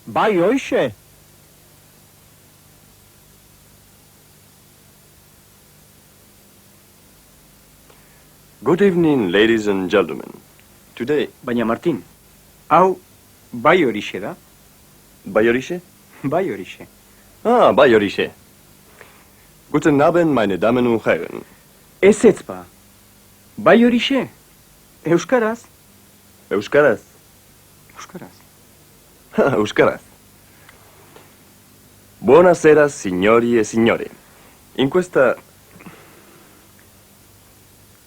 Bai, hoixe. Good evening, ladies and gentlemen. Today... Baina, Martin, hau bai horixe da? Bai horixe? Bai horixe. Ah, bai horixe. Guten Abend, meine Damen und Herren. Ez ba. Bai horixe. Euskaraz? Euskaraz? Euskaraz. Euskaraz. Buonasera, signori e signore. In questa...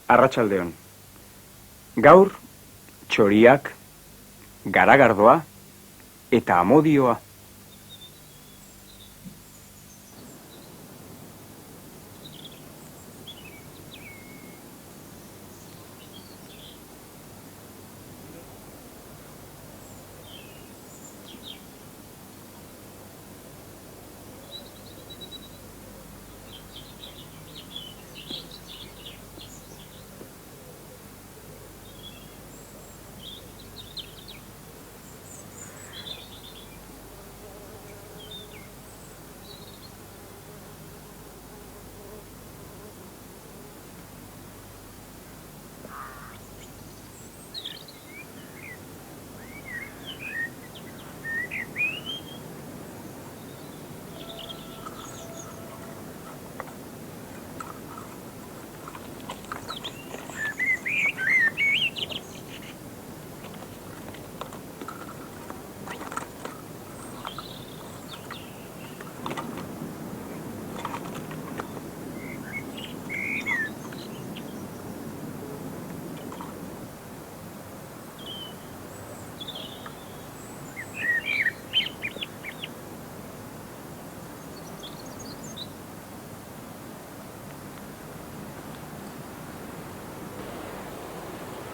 Arratsaldeon. Gaur, txoriak, garagardoa eta amodioa.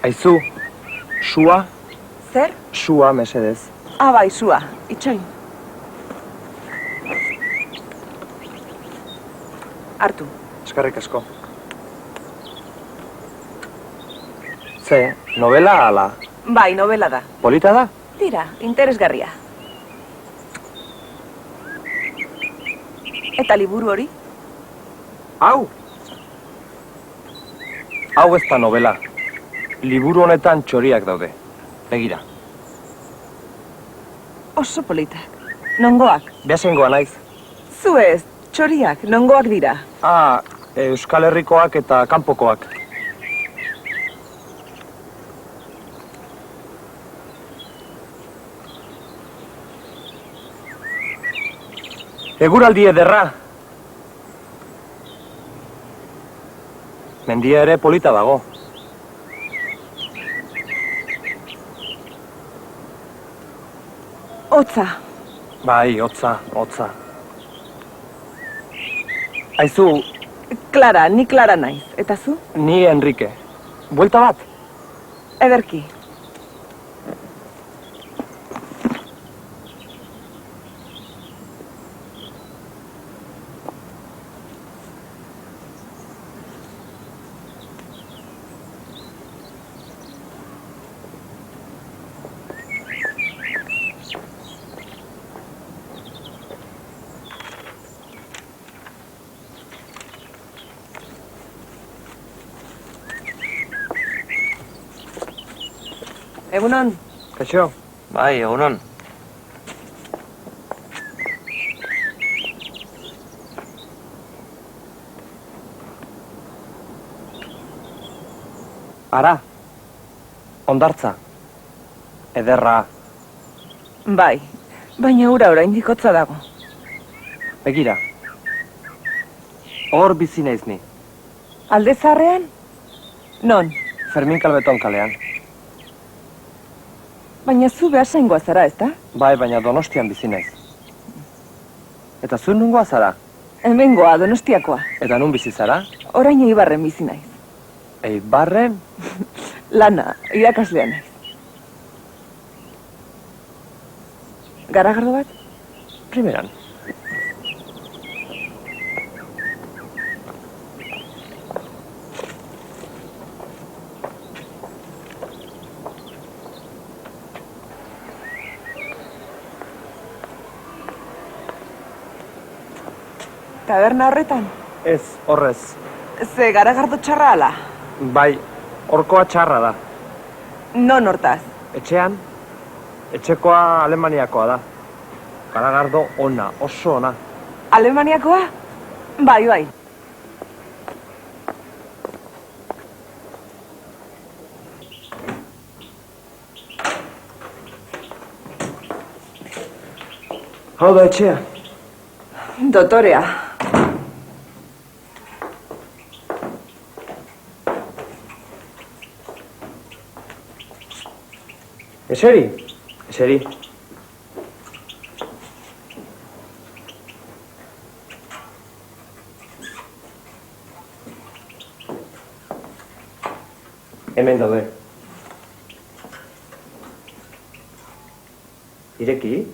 Aizu, sua? Zer? Sua, mesedez. Bai, sua, itxoin. Hartu. Eskerrik asko. Ze, novela ala? Bai, novela da. Polita da? Tira, interesgarria. Eta liburu hori? Hau! Hau ez da novela. Liburu honetan txoriak daude. Begira. Oso politak. Nongoak? Beasengoa naiz. Zu ez, txoriak, nongoak dira. Euskal Herrikoak eta kanpokoak. Eguraldi ederra. Mendia ere polita dago. Hotza. Bai, hotza. Aizu, Clara, ni Clara naiz. Eta zu? ni Enrique. Buelta bat? Ederki. Egunon. Kaixo? Bai, egunon. Ara, ondartza, ederra. Bai, baina ura oraindik hotza dago. Begira, hor bizi naiz ni, Alde zaharrean? Non? Fermin Kalbeton kalean. Baina zu Beasaingoa zara, ezta? Bai, baina Donostian bizi naiz. Eta zu nungoa zara? Hemengoa, Donostiakoa. Eta nun bizi zara? Orain Eibarren bizi naiz. Eibarren? Lana, irakaslea naiz. Garagardo bat? Primeran. Taberna horretan? Ez, horrez. Ze garagardo txarra ala? Bai, horkoa txarra da. Non hortaz? Etxean? Etxekoa Alemaniakoa da. Garagardo ona, oso ona. Alemaniakoa? Bai, bai. Hau da etxea. Dotorea. Eseri? Eseri. Hemen daude. Ireki?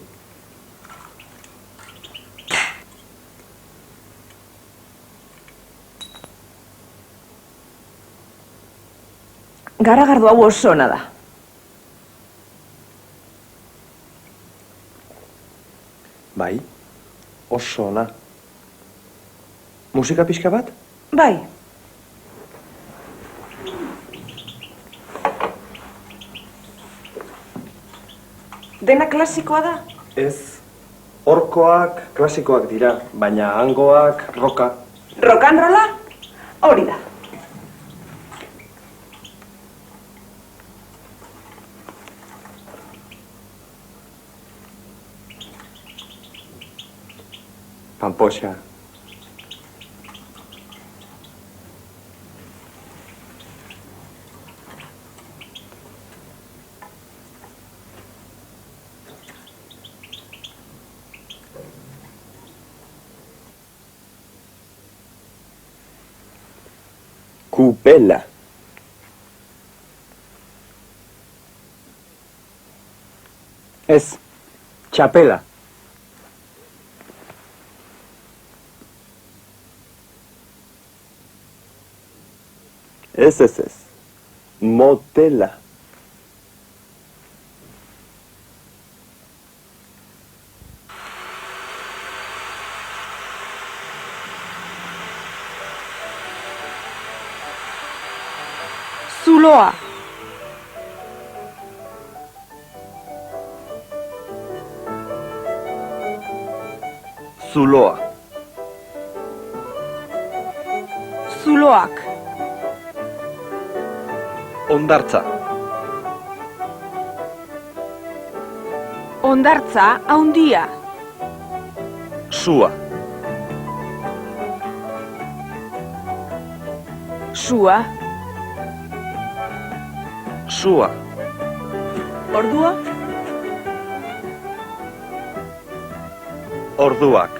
Garagardo hau oso ona da. Bai, oso ona. Musika pixka bat? Bai. Dena klasikoa da? Ez. Horkoak klasikoak dira, baina hangoak roka. Rock'n'rolla? Hori da. Pampoxa. Kupela. Ez, txapela. Ez. Motela. Zuloa. Zuloa. Zuloak. Ondartza. Ondartza haundia. Sua. Sua. Sua. Ordua. Orduak.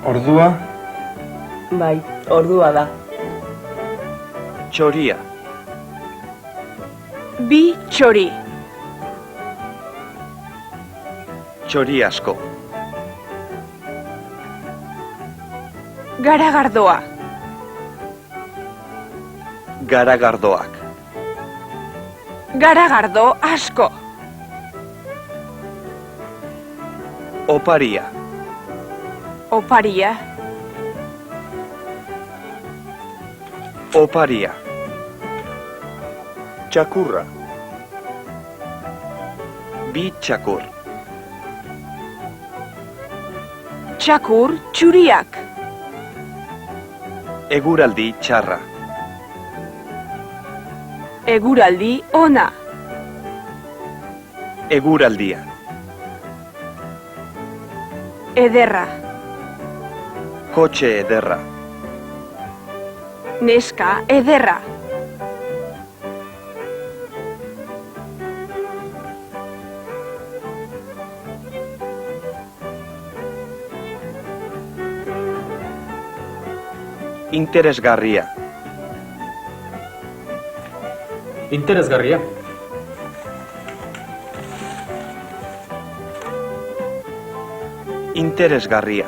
Ordua, Bai, ordua da. Txoria. Bi txori. Txori asko. Garagardoa. Garagardoak. Garagardo asko. Oparia. Oparia. Oparia. Txakurra. Bi txakur. Txakur txuriak. Eguraldi txarra. Eguraldi ona. Eguraldia. Ederra. Kotxe ederra. Neska ederra. Interesgarria. interesgarria. Interesgarria.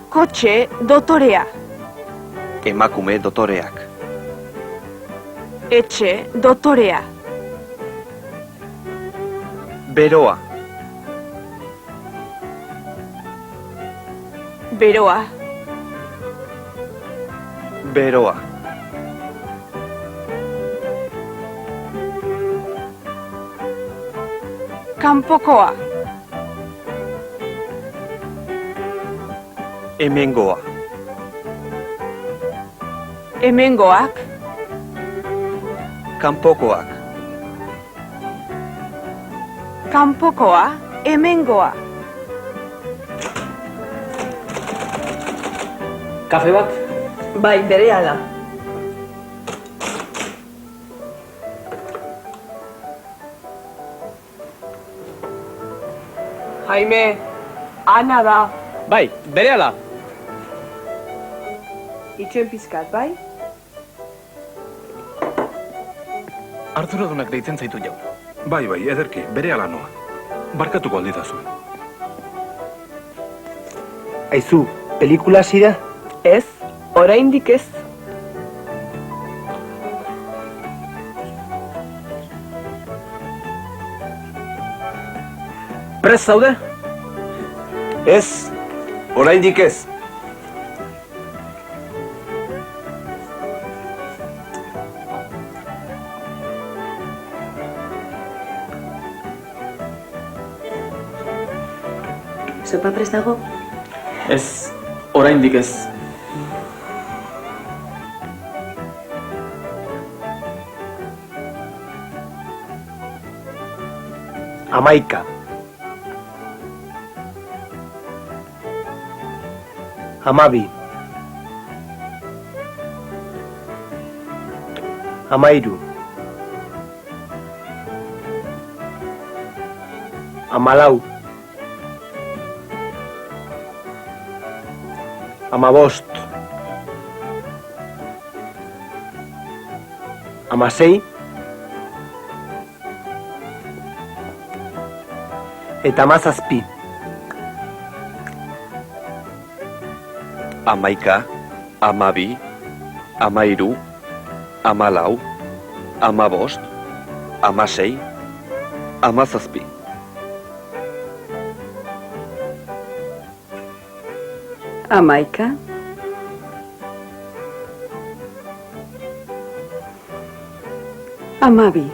Kotxe dotorea. Emakume dotoreak. Etxe dotorea. Beroa. Beroa. Beroa. Kanpokoa. Hemengoa. Hemengoak. Kanpokoak. Kanpokoa. Hemengoa. Kafe bat? Bai, berehala. Jaime, Ana da. Bai, berehala. Itxoen pizkat, bai? Arduradunak deitzen zaitu jauna. Bai, ederki, berehala noa. Barkatuko aldidazu. Aizu, pelikula hasi da? Ez, oraindik ez. Prest zaude? Ez, oraindik ez. Sopa prest dago? Ez, oraindik ez. Hamaika. Hamabi. Hamairu. Hamalau. Hamabost. Hamasei. Eta hamazazpi. Hamaika, hamabi, hamairu, hamalau, hamabost, hamasei, hamazazpi. Hamaika. Hamabi.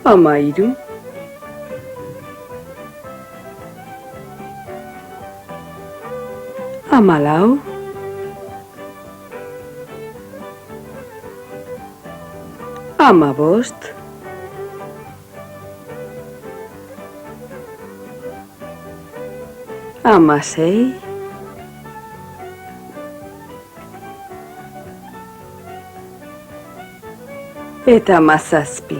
Hamairu. Hamalau. Hamabost. Hamasei. Eta hamazazpi.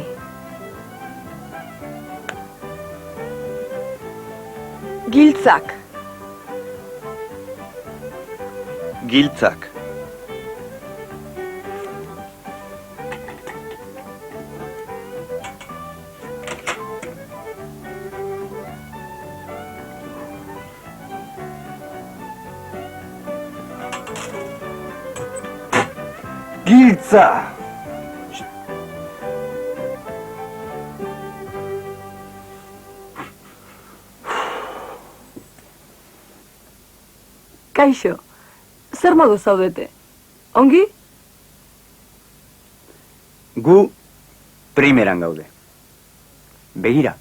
Giltzak. Giltzak. Giltza! Kaixo, zer modu zaudete? Ongi? Gu primeran gaude. Begira.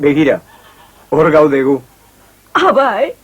Begira, hor gaude gu. Ah, bai?